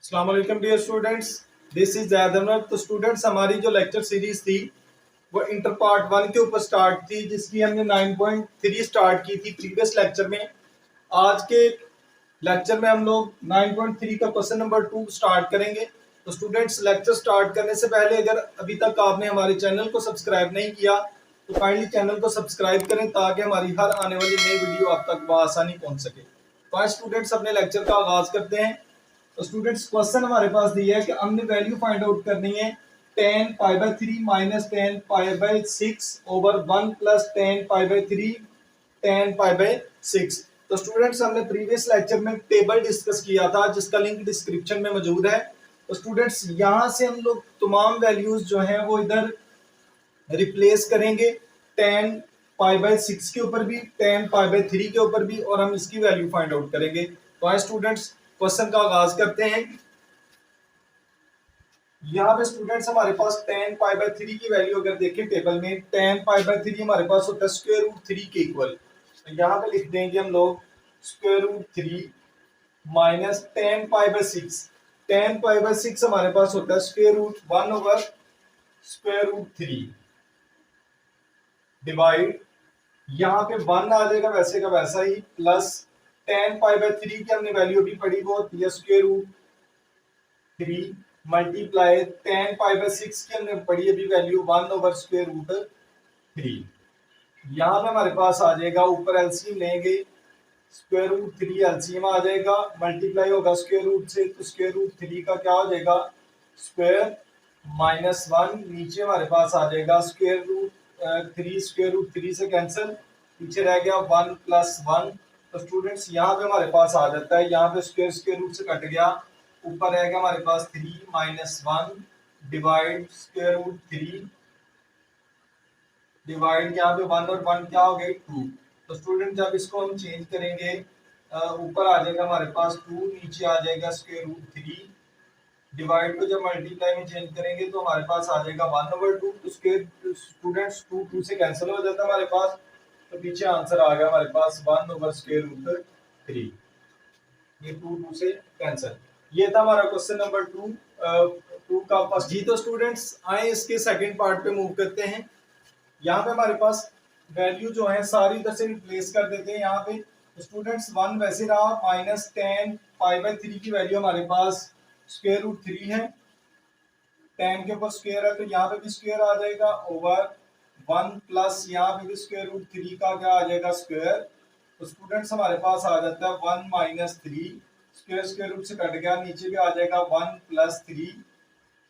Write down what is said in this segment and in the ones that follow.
अस्सलाम वालेकुम dear students, this is Zaid Anwar. तो स्टूडेंट्स, हमारी जो लेक्चर सीरीज थी वो इंटर पार्ट 1 के ऊपर स्टार्ट थी, जिसकी हमने 9.3 स्टार्ट की थी प्रीवियस लेक्चर में। आज के लेक्चर में हम लोग 9.3 का क्वेश्चन नंबर 2 स्टार्ट करेंगे। तो स्टूडेंट्स, लेक्चर स्टार्ट करने से पहले अगर अभी तक आपने हमारे चैनल को सब्सक्राइब नहीं किया तो काइंडली चैनल को सब्सक्राइब करें ताकि हमारी हर आने वाली नई वीडियो आप तक बआसानी पहुंच सके। तो आज स्टूडेंट्स अपने लेक्चर का आगाज करते हैं। तो स्टूडेंट्स, क्वेश्चन हमारे पास दिया है कि हमने वैल्यू फाइंड आउट करनी है tan pi by 3 minus tan pi by 6 over 1 plus tan pi by 3 tan pi by 6। तो स्टूडेंट्स, हमने प्रीवियस लेक्चर में टेबल डिस्कस किया था जिसका लिंक डिस्क्रिप्शन में मौजूद है। तो स्टूडेंट्स, यहाँ से हम लोग तमाम वैल्यूज जो हैं वो इधर रिप्लेस करेंगे, tan पाई बाय 6 के ऊपर भी, tan पाई बाय 3 के ऊपर भी, और हम इसकी वैल्यू फाइंड आउट करेंगे। तो आइए स्टूडेंट्स, क्वेश्चन का आगाज करते हैं। यहाँ पे स्टूडेंट्स हमारे पास tan पाई बाय 3 की वैल्यू अगर देखें टेबल में, tan पाई बाय 3 हमारे पास होता है स्क्वायर रूट 3 के इक्वल। तो यहाँ पे लिख देंगे हम लोग square root 3 minus tan pi by 6। tan pi by 6 हमारे पास होता है square root 1 over square root 3 divide, यहाँ पे 1 आ जाएगा वैसे का वैसा ही, प्लस tan पाई बाय 3 की हमने वैल्यू भी पढ़ी वो होती है square root 3 multiply tan pi by 6 की हमने पढ़ी अभी वैल्यू 1 ओवर स्क्वायर रूट 3। यहाँ पे हमारे पास आ जाएगा, ऊपर एलसीएम लेंगे, स्क्वायर रूट 3 एलसीएम आ जाएगा, मल्टीप्लाई होगा स्क्वायर रूट से, तो स्क्वायर रूट 3 का क्या हो जाएगा स्क्वायर माइनस 1, नीचे हमारे पास आ जाएगा स्क्वायर रूट 3, स्क्वायर रूट 3 से कैंसिल, पीछे रह गया 1 प्लस 1। तो स्टूडेंट्स, यहाँ पे हमारे पास आ जाता है, यहाँ पे स्क्वायर स्क्वायर रूट से कट गया, ऊपर रहेगा हमारे पास 3 minus 1 divide square root 3 divide, यहाँ पे 1 और 1 क्या हो गए 2। तो स्टूडेंट, जब इसको हम चेंज करेंगे, ऊपर आ जाएगा हमारे पास 2, नीचे आ जाएगा स्क्वायर रूट 3, डिवाइड को जब मल्टीप्लाई में चेंज करेंगे तो हमारे पास आ जाएगा 1 ओवर 2। तो स्क्वायर स्टूडेंट्स 2 2 से कैंसिल हो जाता है हमारे पास, तो पीछे आंसर आ गया हमारे पास 1 ओवर स्क्वायर रूट 3। ये 2 2 से कैंसिल। ये था हमारा क्वेश्चन नंबर 2 का फर्स्ट जी। तो स्टूडेंट्स, आए इसके सेकंड पार्ट पे मूव करते हैं। यहाँ पे हमारे पास वैल्यू जो है सारी इधर से रिप्लेस कर देते हैं। यहाँ पे स्टूडेंट्स 1 वैसे रहा, माइनस tan पाई बाय 3 की वैल्यू हमारे पास स्क्वायर रूट 3 है, tan के ऊपर स्क्वायर है तो यहाँ पे भी स्क्वायर आ जाएगा ओवर 1 प्लस यहाँ पे भी स्क्वायर रूट 3 का क्या आ जाएगा स्क्वायर। तो स्टूडेंट्स, हमारे पास आ जाता है 1 माइनस 3, स्क्वायर स्क्वायर रूट से कट गया, नीचे भी आ जाएगा 1 प्लस 3,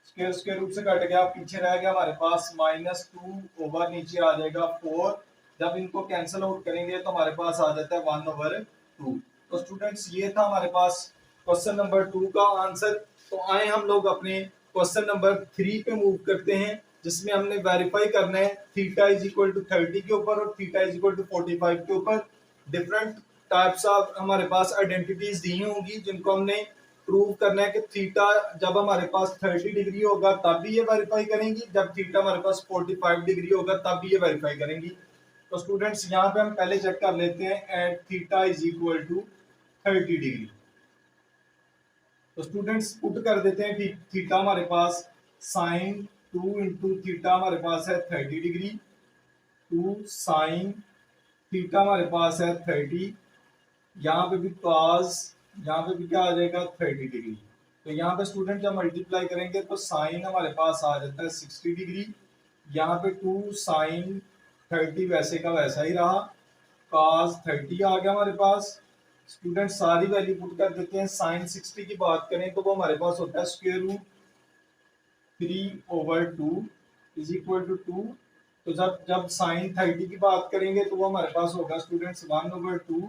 स्क्वायर स्क्वायर रूट से कट गया, पीछे रह गया हमारे पास -2 ओवर, नीचे आ जाएगा 4। जब इनको कैंसिल आउट करेंगे तो हमारे पास आ जाता है 1 ओवर 2। तो स्टूडेंट्स, ये था हमारे पास क्वेश्चन नंबर 2 का आंसर। तो आए हम लोग अपने क्वेश्चन नंबर 3 पे मूव करते हैं, जिसमें हमने वेरीफाई करना है थीटा इज इक्वल टू 30 के ऊपर और थीटा इज इक्वल टू 45 के ऊपर डिफरेंट टाइप्स ऑफ हमारे पास आइडेंटिटीज दी होंगी, जिनको हमने प्रूव करना है कि थीटा जब हमारे पास 30 डिग्री होगा तब भी ये वेरीफाई करेंगी, जब थीटा हमारे पास 45 डिग्री होगा तब भी ये वेरीफाई करेंगी। तो स्टूडेंट्स, यहाँ पे हम पहले चेक कर लेते हैं at theta is equal to 30 degree. तो स्टूडेंट्स, पुट कर देते हैं थीटा हमारे पास साइन 2 इंटू थीटा हमारे पास है 30 डिग्री, 2 साइन थीटा हमारे पास है 30, यहाँ पे भी cos, यहाँ पे भी क्या आ जाएगा 30 डिग्री। तो यहाँ पे स्टूडेंट जब मल्टीप्लाई करेंगे तो साइन हमारे पास आ जाता है 60 डिग्री, यहाँ पे 2 साइन 30 वैसे का वैसा ही रहा, cos 30 आ गया हमारे पास। स्टूडेंट, सारी वैल्यू पुट कर देते हैं। साइन 60 की बात करें तो वो हमारे पास होता है square root 3 over 2 is equal to 2। तो जब जब साइन 30 की बात करेंगे तो वो हमारे पास होगा स्टूडेंट्स 1 ओवर 2,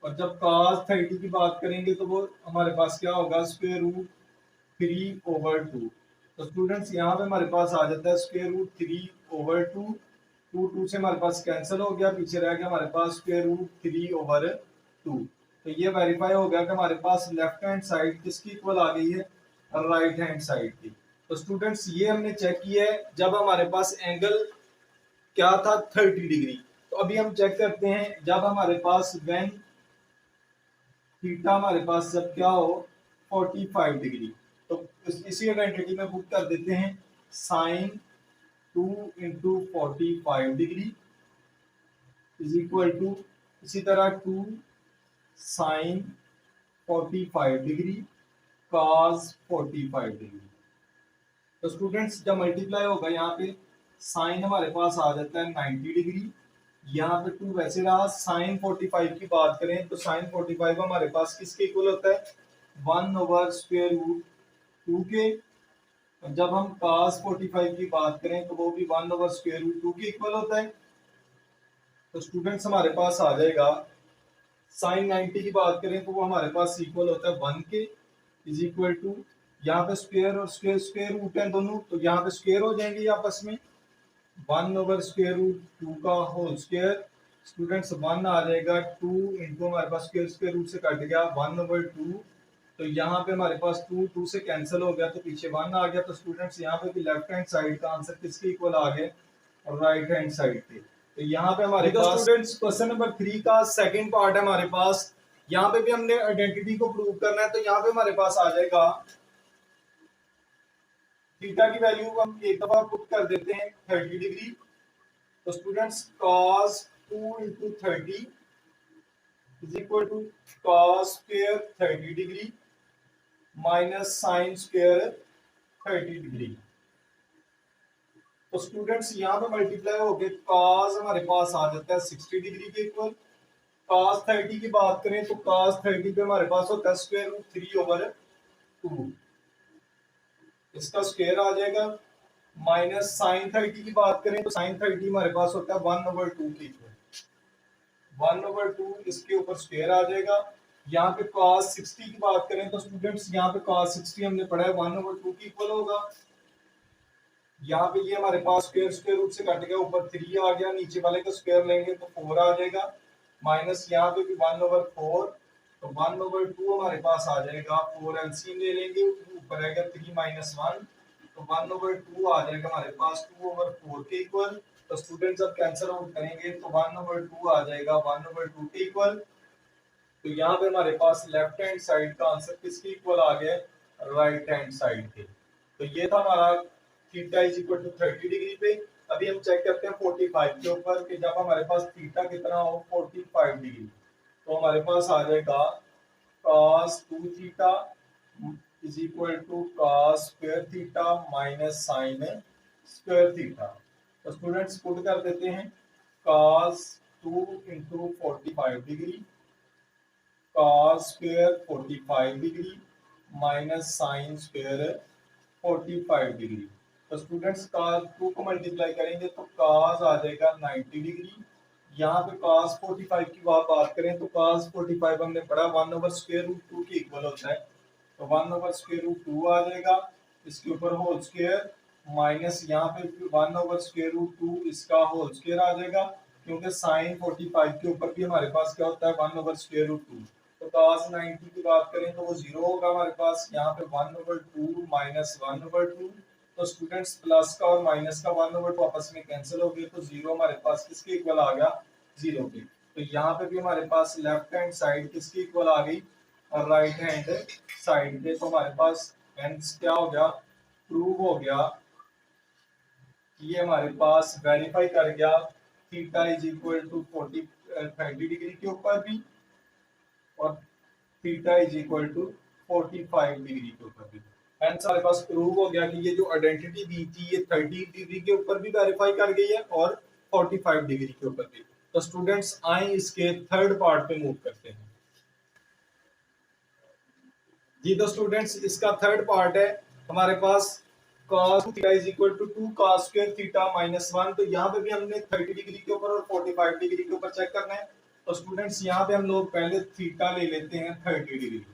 और जब cos 30 की बात करेंगे तो वो हमारे पास क्या होगा स्क्वायर रूट 3 ओवर 2। तो स्टूडेंट्स, यहाँ पे हमारे पास आ जाता है स्क्वायर रूट 3 ओवर 2, 2 2 से हमारे पास कैंसिल हो गया, पीछे रह गया हमारे पास स्क्वायर रूट 3 ओवर 2। तो ये वेरीफाई हो गया कि हमारे पास लेफ्ट हैंड साइड किसकी इक्वल आ गई है, राइट हैंड साइड की। तो स्टूडेंट्स, ये हमने चेक किया है जब हमारे पास एंगल क्या था 30 डिग्री। तो अभी हम चेक करते हैं जब हमारे पास व्हेन थीटा हमारे पास जब क्या हो 45 डिग्री। तो इसी आइडेंटिटी में पुट कर देते हैं sine 2 into 45 degree is equal to, इसी तरह 2 साइन 45 डिग्री कॉस 45 डिग्री। तो स्टूडेंट्स जब मल्टीप्लाई होगा यहाँ पे साइन हमारे पास आ जाता है 90 डिग्री, यहाँ पे 2 वैसे रहा। साइन 45 की बात करें तो साइन 45 हमारे पास किसके इक्वल होता है, 1/√2 के। जब हम cos 45 की बात करें तो वो भी 1/√2 के इक्वल होता है। तो स्टूडेंट्स हमारे पास आ जाएगा साइन 90 की बात करें तो वो हमारे पास इक्वल होता है 1 के इज इक्वल टू, यहाँ पे स्क्वायर और स्क्वायर स्क्वायर रूट है दोनों, तो यहाँ पे स्क्वायर हो जाएंगे आपस में, 1/√2 का होल स्क्वायर। स्टूडेंट्स 1 आ जाएगा, 2 इंटू हमारे पास स्क्वायर स्क्वायर रूट से कट गया 1/2, तो यहाँ पे हमारे पास 2 से कैंसिल हो गया तो पीछे 1 आ गया। तो स्टूडेंट्स यहाँ पे भी लेफ्ट हैंड साइड का आंसर किसके इक्वल आ गया, और राइट हैंड साइड पे। तो यहाँ पे हमारे पास स्टूडेंट्स क्वेश्चन नंबर 3 का सेकंड पार्ट है हमारे पास। यहाँ पे भी हमने आइडेंटिटी को प्रूव करना है। तो यहाँ पे हमारे पास आ जाएगा थीटा की वैल्यू हम एक दफा पुट कर देते हैं 30 डिग्री। तो students cos 2 into 30 is equal to cos square 30 degree minus sine square 30 degree. तो स्टूडेंट्स यहाँ पे मल्टीप्लाई हो गए, cos हमारे पास आ जाता है 60 डिग्री के इक्वल। cos 30 की बात करें तो cos 30 पे हमारे पास होता है स्क्वायर रूट 3/2, इसका स्क्वायर आ जाएगा। माइनस साइन 30 की बात करें तो साइन 30 हमारे पास होता है 1/2 के इक्वल, 1/2 इसके ऊपर स्क्वायर आ जाएगा। यहाँ पे cos 60 की बात करें तो स्टूडेंट्स यहाँ पे cos 60 हमने पढ़ा है 1/2 के इक्वल होगा। यहाँ पे ये हमारे पास स्क्वायर स्क्वायर रूट से कट गया, ऊपर 3 आ गया, नीचे वाले का स्क्वायर लेंगे तो 4 आ जाएगा, माइनस यहाँ पे भी 1/4, तो 1/2 हमारे पास आ जाएगा। 4 एलसीएम ले लेंगे, ऊपर आएगा 3 माइनस 1, तो 1/2 आ जाएगा हमारे पास 2/4 के इक्वल। तो स्टूडेंट्स अब कैंसिल आउट करेंगे तो 1/2 आ जाएगा 1/2 के इक्वल। तो यहाँ पे हमारे पास लेफ्ट हैंड साइड का आंसर किसके इक्वल आ गया, राइट हैंड साइड के। तो ये था हमारा theta is equal to 30 degree पे। अभी हम चेक करते हैं 45 के ऊपर कि जब हमारे पास थीटा कितना हो 45 डिग्री, तो हमारे पास आ जाएगा cos 2 theta is equal to cos square theta minus sine square theta. तो स्टूडेंट्स पुट कर देते हैं cos 2 into 45 degree cos square 45 degree minus sine square 45 degree. तो स्टूडेंट्स cos 2 को मल्टीप्लाई करेंगे तो cos आ जाएगा 90 डिग्री। यहाँ पे cos 45 की बात करें तो cos 45 हमने पढ़ा 1/√2 के इक्वल होता है, तो 1/√2 आ जाएगा, इसके ऊपर होल स्क्वायर माइनस यहाँ पे 1/√2 इसका होल स्क्वायर आ जाएगा, क्योंकि साइन 45 के ऊपर भी हमारे पास क्या होता है 1/√2। तो cos 90 की बात करें तो वो 0 होगा हमारे पास, यहाँ पे 1/2 माइनस 1/2। तो स्टूडेंट्स प्लस का और माइनस का 1/2 आपस में कैंसिल हो गए, तो 0 हमारे पास किसके इक्वल आ गया, 0 के। तो यहाँ पे भी हमारे पास लेफ्ट हैंड साइड किसकी इक्वल आ गई, और राइट हैंड साइड पे। तो हमारे पास हेंस क्या हो गया, प्रूव हो गया, ये हमारे पास वेरीफाई कर गया theta is equal to 30 degree के ऊपर भी, और theta is equal to 45 degree के ऊपर भी। हेंस हमारे पास प्रूव हो गया कि ये जो आइडेंटिटी दी थी ये 30 डिग्री के ऊपर भी वेरीफाई कर गई है और 45 डिग्री के ऊपर भी। तो स्टूडेंट्स आए इसके थर्ड पार्ट पे मूव करते हैं जी। तो स्टूडेंट्स इसका थर्ड पार्ट है हमारे पास cos theta is equal to 2 cos square theta minus 1। तो यहाँ पे भी हमने 30 डिग्री के ऊपर और 45 डिग्री के ऊपर चेक करना है। तो स्टूडेंट्स यहाँ पे हम लोग पहले थीटा ले लेते हैं 30 डिग्री।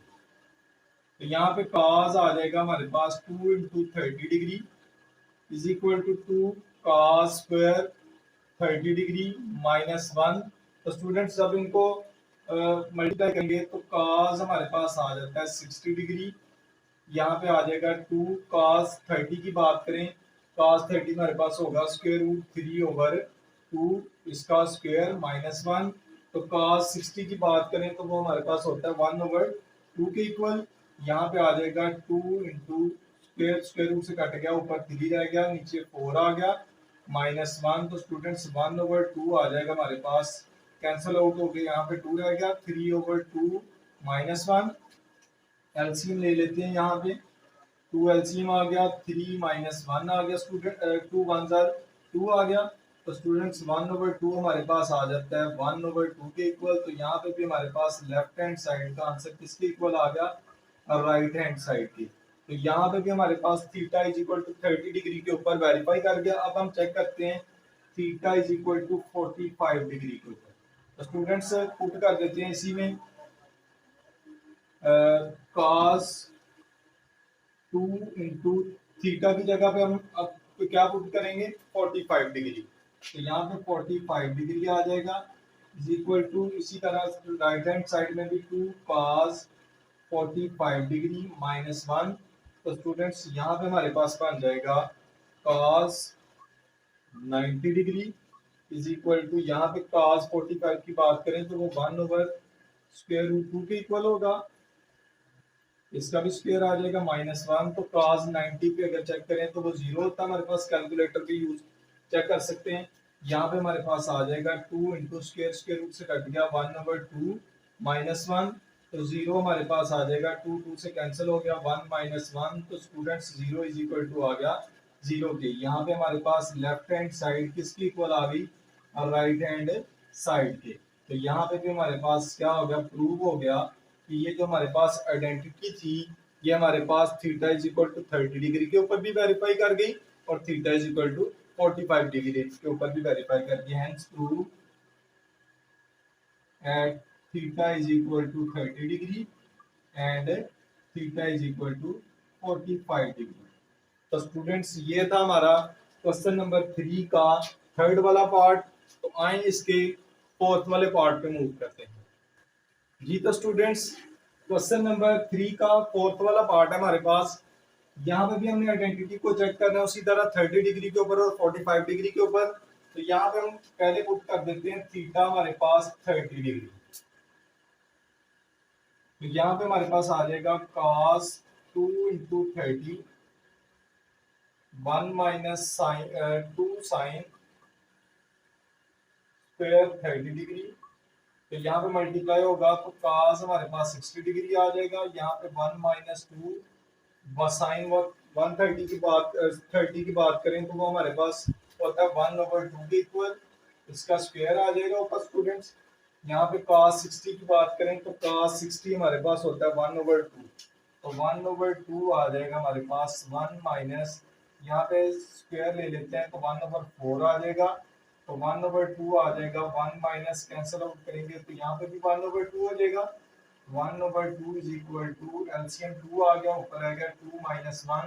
तो यहाँ पे cos आ जाएगा हमारे पास 2 into 30 degree is equal to 2 cos square 30 degree minus 1। तो स्टूडेंट्स जब इनको मल्टीप्लाई करेंगे तो cos हमारे पास आ जाता है 60 डिग्री, यहाँ पे आ जाएगा 2 cos 30 की बात करें, cos 30 हमारे पास होगा स्क्वायर रूट 3/2 इसका स्क्वायर माइनस 1। तो cos 60 की बात करें तो वो हमारे पास होता है 1/2 के इक्वल। यहाँ पे आ जाएगा 2 इंटू स्क्वायर रूट से कट गया, ऊपर 3 रह गया, नीचे 4 आ गया, -1। तो स्टूडेंट्स 1/2 आ जाएगा हमारे पास, कैंसिल आउट हो गया, यहाँ पे 2 रह गया, 3/2 -1। एलसीएम ले लेते हैं, यहाँ पे 2 एलसीएम आ गया, 3 -1 आ गया, स्टूडेंट 2 1 2 आ गया। तो स्टूडेंट्स 1/2 हमारे पास आ जाता है 1/2 के इक्वल। तो यहाँ पे भी हमारे पास लेफ्ट हैंड साइड का आंसर किसके इक्वल आ गया, और राइट हैंड साइड की। तो यहाँ पे भी हमारे पास theta is equal to 30 degree के ऊपर वेरीफाई कर गया। अब हम चेक करते हैं theta is equal to 45 degree के ऊपर। तो स्टूडेंट्स पुट कर देते हैं इसी में cos 2 इंटू थीटा की जगह पे हम अब क्या पुट करेंगे 45 डिग्री। तो यहाँ पे 45 डिग्री आ जाएगा इज इक्वल टू, इसी तरह राइट हैंड साइड में भी 2 cos 45 डिग्री -1। तो स्टूडेंट्स यहाँ पे हमारे पास बन जाएगा cos 90 degree is equal to, यहाँ पे cos 45 की बात करें तो वो 1/√2 के इक्वल होगा, इसका भी स्क्वायर आ जाएगा -1। तो cos 90 पे अगर चेक करें तो वो 0 होता है, हमारे पास कैलकुलेटर भी यूज चेक कर सकते हैं। यहाँ पे हमारे पास आ जाएगा 2 इंटू स्क्वायर रूट से कट गया 1/2 -1। तो 0 हमारे पास आ जाएगा, 2 2 से कैंसिल हो गया, 1 -1। तो स्टूडेंट्स 0 इज इक्वल टू आ गया 0 के। यहाँ पे हमारे पास लेफ्ट हैंड साइड किसकी इक्वल आ गई, और राइट हैंड साइड के। तो यहाँ पे भी हमारे पास क्या हो गया, प्रूव हो गया कि ये जो हमारे पास आइडेंटिटी थी ये हमारे पास theta is equal to 30 degree के ऊपर भी वेरीफाई कर गई, और theta is equal to 45 degree के ऊपर भी वेरीफाई कर गई। Hence prove at theta is equal to 30 degree and theta is equal to 45 degree. तो स्टूडेंट्स ये था हमारा क्वेश्चन नंबर 3 का थर्ड वाला पार्ट। तो आए इसके फोर्थ वाले पार्ट पे मूव करते हैं जी। तो स्टूडेंट्स क्वेश्चन नंबर 3 का फोर्थ वाला पार्ट है हमारे पास। यहाँ पे भी हमने आइडेंटिटी को चेक करना है उसी तरह 30 डिग्री के ऊपर और 45 डिग्री के ऊपर। तो यहाँ पे हम पहले पुट कर देते हैं थीटा हमारे पास 30 डिग्री। तो यहाँ पे हमारे पास आ जाएगा cos 2 into 30 1 minus sine 2 sine square 30 degree. तो यहाँ पे मल्टीप्लाई होगा तो cos हमारे पास 60 डिग्री आ जाएगा। यहाँ पे 1 माइनस 2 साइन 130 की बात 30 की बात करें तो वो हमारे पास होता है 1/2 के इक्वल, इसका स्क्वायर आ जाएगा ऊपर। स्टूडेंट्स यहाँ पे cos 60 की बात करें तो cos 60 हमारे पास होता है 1/2। तो 1/2 आ जाएगा हमारे पास 1 माइनस, यहाँ पे स्क्वायर ले लेते हैं तो 1/4 आ जाएगा। तो 1/2 आ जाएगा, 1 माइनस कैंसिल आउट करेंगे तो यहाँ पे भी 1/2 हो जाएगा। 1/2 इज इक्वल टू एलसीएम 2 आ गया, ऊपर आ गया 2 माइनस 1।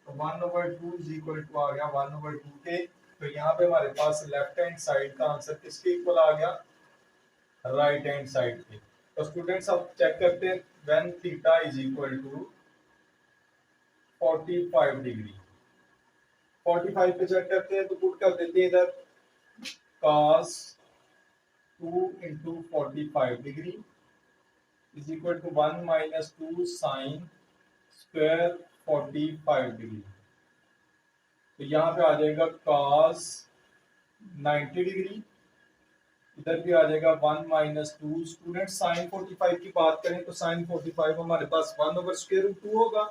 तो 1/2 इज इक्वल टू आ गया 1/2 के। तो यहाँ पे हमारे पास लेफ्ट हैंड साइड का आंसर किसके इक्वल आ गया, राइट हैंड साइड के। तो स्टूडेंट्स अब चेक करते हैं when theta is equal to 45 degree. 45 पे चेक करते हैं तो पुट कर देते हैं इधर cos 2 into 45 degree is equal to 1 minus 2 sin square 45 degree। तो यहाँ पे आ जाएगा cos 90 डिग्री, इधर भी आ जाएगा 1 माइनस 2। स्टूडेंट साइन 45 की बात करें तो साइन 45 हमारे पास 1/√2 होगा।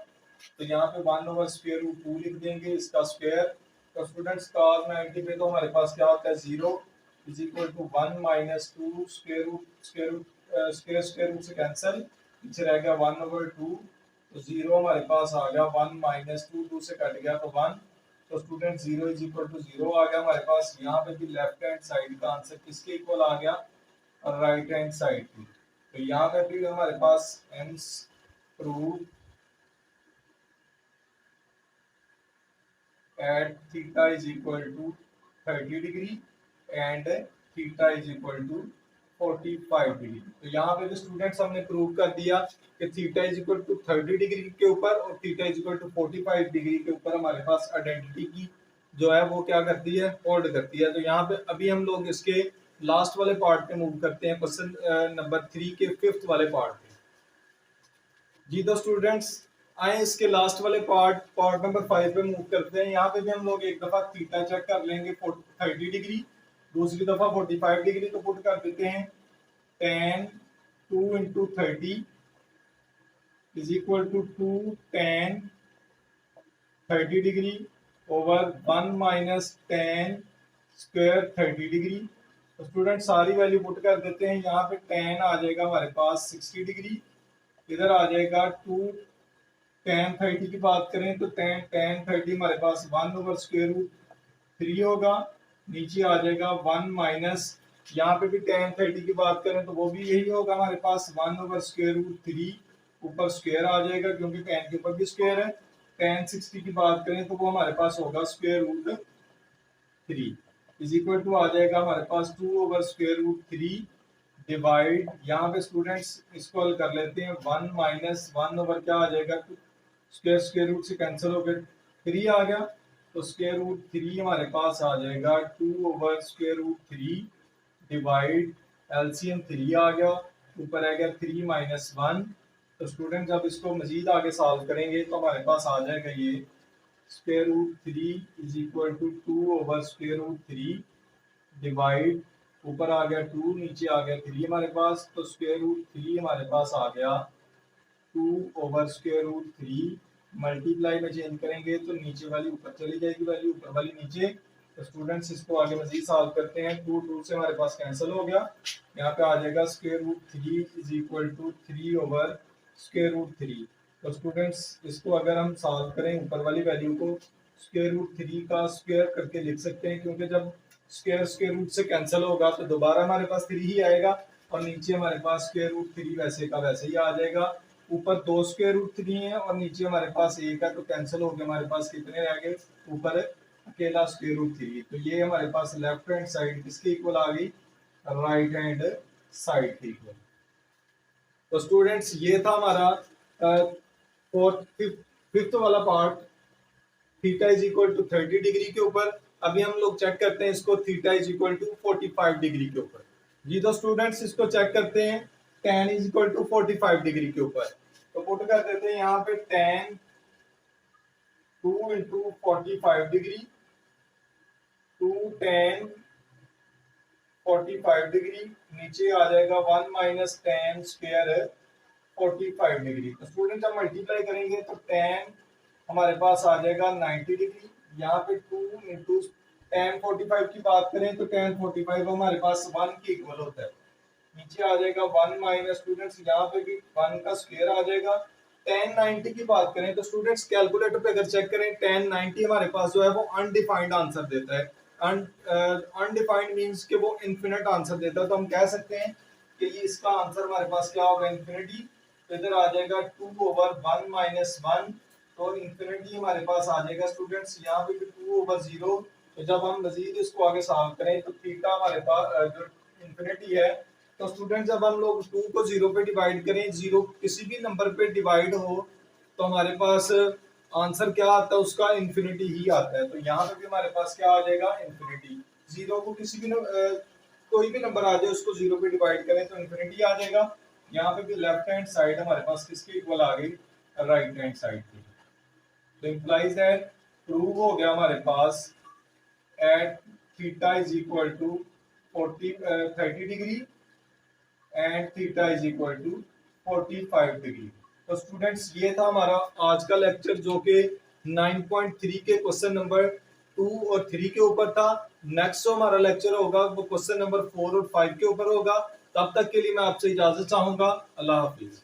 तो यहाँ पे 1/√2 लिख देंगे, इसका स्क्वायर। तो स्टूडेंट्स cos 90 पे तो हमारे पास क्या होता है 0 is equal to 1 minus 2 square root से कैंसिल, पीछे रह गया 1/2। तो 0 हमारे पास आ गया, 1 माइनस 2 2 से कट गया तो 1। तो स्टूडेंट 0 इज इक्वल टू 0 आ गया हमारे पास। यहाँ पे भी लेफ्ट हैंड साइड का आंसर किसके इक्वल आ गया, और राइट हैंड साइड की। तो यहाँ पे भी हमारे पास hence prove at theta is equal to 30 degree and theta is equal to 45 degree. तो यहाँ पे जो स्टूडेंट्स हमने प्रूव कर दिया कि theta is equal to 30 degree के ऊपर और theta is equal to 45 degree के ऊपर हमारे पास आइडेंटिटी की जो है वो क्या करती है, होल्ड करती है। तो यहाँ पे अभी हम लोग इसके लास्ट वाले पार्ट पे मूव करते हैं, क्वेश्चन नंबर 3 के फिफ्थ वाले पार्ट पे जी तो स्टूडेंट्स आए इसके लास्ट वाले पार्ट नंबर 5 पे मूव करते हैं। यहाँ पे भी हम लोग एक दफा थीटा चेक कर लेंगे 30 डिग्री, दूसरी दफा 45 डिग्री। तो पुट कर देते हैं tan 2 into 30 is equal to 2 tan 30 degree over 1 minus tan square 30 degree. तो स्टूडेंट सारी वैल्यू पुट कर देते हैं। यहाँ पे tan आ जाएगा हमारे पास 60 डिग्री, इधर आ जाएगा 2 tan 30 की बात करें तो tan 30 हमारे पास 1 ओवर स्क्वायर रूट 3 होगा, नीचे आ जाएगा 1 माइनस, यहाँ पे भी tan 30 की बात करें तो वो भी यही होगा हमारे पास 1 ओवर स्क्वायर रूट 3, ऊपर स्क्वायर आ जाएगा क्योंकि tan के ऊपर भी स्क्वायर है। tan 60 की बात करें तो वो हमारे पास होगा square root 3 is equal to आ जाएगा हमारे पास 2 ओवर स्क्वायर रूट 3 डिवाइड, यहाँ पे स्टूडेंट्स इसको हल कर लेते हैं 1 माइनस 1 ओवर क्या आ जाएगा, स्क्वायर स्क्वायर रूट से कैंसिल हो गया 3 आ गया, तो स्क्वायर रूट 3 हमारे पास आ जाएगा 2 over square root 3 divide LCM 3 आ गया, ऊपर आ गया 3 माइनस 1। तो स्टूडेंट जब इसको मजीद आगे सॉल्व करेंगे तो हमारे पास आ जाएगा ये square root 3 is equal to 2 over square root 3 divide, ऊपर आ गया 2, नीचे आ गया 3 हमारे पास, तो स्क्वायर रूट 3 हमारे पास आ गया 2 ओवर स्क्वायर रूट 3, मल्टीप्लाई में चेंज करेंगे तो नीचे वाली ऊपर चली जाएगी वैल्यू, ऊपर वाली नीचे। तो स्टूडेंट्स इसको आगे मजीद सॉल्व करते हैं, 2 से हमारे पास कैंसिल हो गया, यहाँ पे आ जाएगा square root 3 is equal to 3 over square root 3। तो स्टूडेंट्स इसको अगर हम सॉल्व करें ऊपर वाली वैल्यू को स्क्वायर रूट 3 का स्क्वायर करके लिख सकते हैं, क्योंकि जब स्क्वायर स्क्वायर रूट से कैंसिल होगा तो दोबारा हमारे पास 3 ही आएगा और नीचे हमारे पास स्क्वायर रूट 3 वैसे का वैसे ही आ जाएगा। ऊपर 2 स्क्वायर रूट 3 है और नीचे हमारे पास 1 है, तो कैंसिल हो गया, हमारे पास कितने रह गए, ऊपर अकेला स्क्वायर रूट 3। तो ये हमारे पास लेफ्ट हैंड साइड किसके इक्वल आ गई, राइट हैंड साइड के इक्वल। तो स्टूडेंट्स ये था हमारा फिफ्थ वाला part, theta is equal to 30 degree के ऊपर। अभी हम लोग चेक करते हैं इसको theta is equal to 45 degree के ऊपर। जी तो स्टूडेंट्स इसको चेक करते हैं tan is equal to 45 degree के ऊपर। तो पुट कर देते हैं यहाँ पे tan 2 into 45 degree, 2 tan 45 degree, नीचे आ जाएगा 1 माइनस tan स्क्वायर 45 डिग्री। तो स्टूडेंट जब मल्टीप्लाई करेंगे तो tan हमारे पास आ जाएगा 90 डिग्री, यहाँ पे 2 इंटू tan 45 की बात करें तो tan 45 हमारे पास 1 के इक्वल होता है, नीचे आ जाएगा 1 माइनस, स्टूडेंट्स यहाँ पे भी 1 का स्क्वायर आ जाएगा। tan 90 की बात करें तो स्टूडेंट्स कैलकुलेटर पे अगर चेक करें tan 90 हमारे पास जो है वो अनडिफाइंड आंसर देता है। अनडिफाइंड मींस कि वो इनफिनिट आंसर देता है, तो हम कह सकते हैं कि ये इसका आंसर हमारे पास क्या होगा, इनफिनिटी। तो इधर आ जाएगा 2 ओवर 1 माइनस 1, तो इनफिनिटी हमारे पास आ जाएगा स्टूडेंट्स, यहाँ पे भी 2 ओवर 0। तो जब हम मजीद इसको आगे सॉल्व करें तो थीटा हमारे पास जो इनफिनिटी है, तो स्टूडेंट जब हम लोग 2 को 0 पे डिवाइड करें, 0 किसी भी नंबर पे डिवाइड हो तो हमारे पास आंसर क्या आता है, उसका इन्फिनिटी ही आता है। तो यहाँ पे भी हमारे पास क्या आ जाएगा, इन्फिनिटी। 0 को किसी भी कोई भी नंबर आ जाए उसको 0 पे डिवाइड करें तो इन्फिनिटी आ जाएगा। यहाँ पे भी लेफ्ट हैंड साइड हमारे पास किसके इक्वल आ गई, राइट हैंड साइड की। तो इंप्लाइज दैट प्रूव हो गया हमारे पास at theta is equal to 30 degree and theta is equal to 45 degree. तो स्टूडेंट्स ये था हमारा आज का लेक्चर, जो कि 9.3 के क्वेश्चन नंबर 2 और 3 के ऊपर था। नेक्स्ट जो हमारा लेक्चर होगा वो क्वेश्चन नंबर 4 और 5 के ऊपर होगा। तब तक के लिए मैं आपसे इजाजत चाहूंगा। अल्लाह हाफिज।